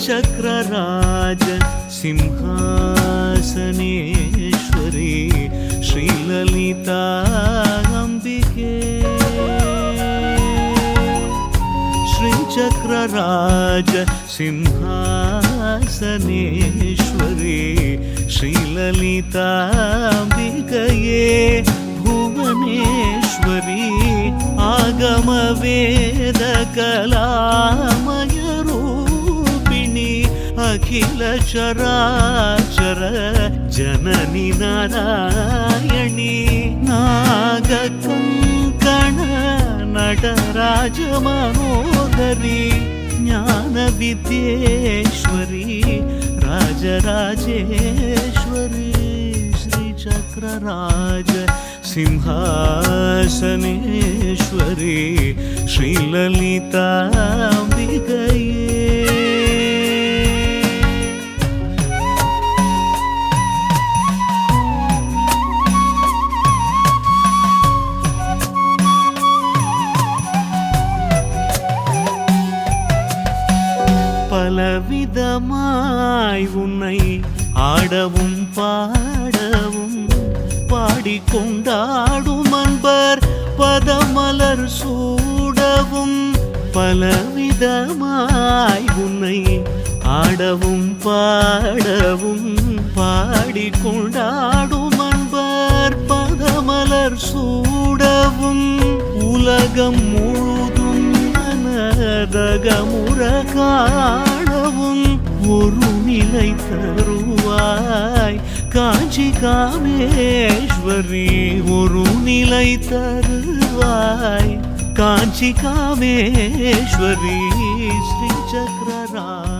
श्रीचक्रराज सिंहासनेश्वरी श्रीललिता अम्बिके श्रीचक्रराज सिंहासनेश्वरी श्रीललिताम्बिकये भुवनेश्वरी आगमवेदकलामय रूपिणी अखिल चराचर जननी नारायणी नागकङ्कण नटराज मनोदरी ज्ञान विद्येश्वरी राजराजेश्वरी श्रीचक्रराज सिंहासनेश्वरी श्रीललिताम्बिकये பலவிதமாய் உன்னை ஆடவும் பாடவும் பாடிக்கொண்டாடும் அன்பர் பதமலர் சூடவும் பலவிதமாய் உன்னை ஆடவும் பாடவும் பாடிக்கொண்டாடும் அன்பர் பதமலர் சூடவும் உலகம் முழுதும் மனதகமுற காணவும் ஒரு நிலை தருவாய் காஞ்சி காமேஸ்வரி ஒரு நிலை தருவாய் காஞ்சி காமேஸ்வரி ஸ்ரீ சக்கரராஜ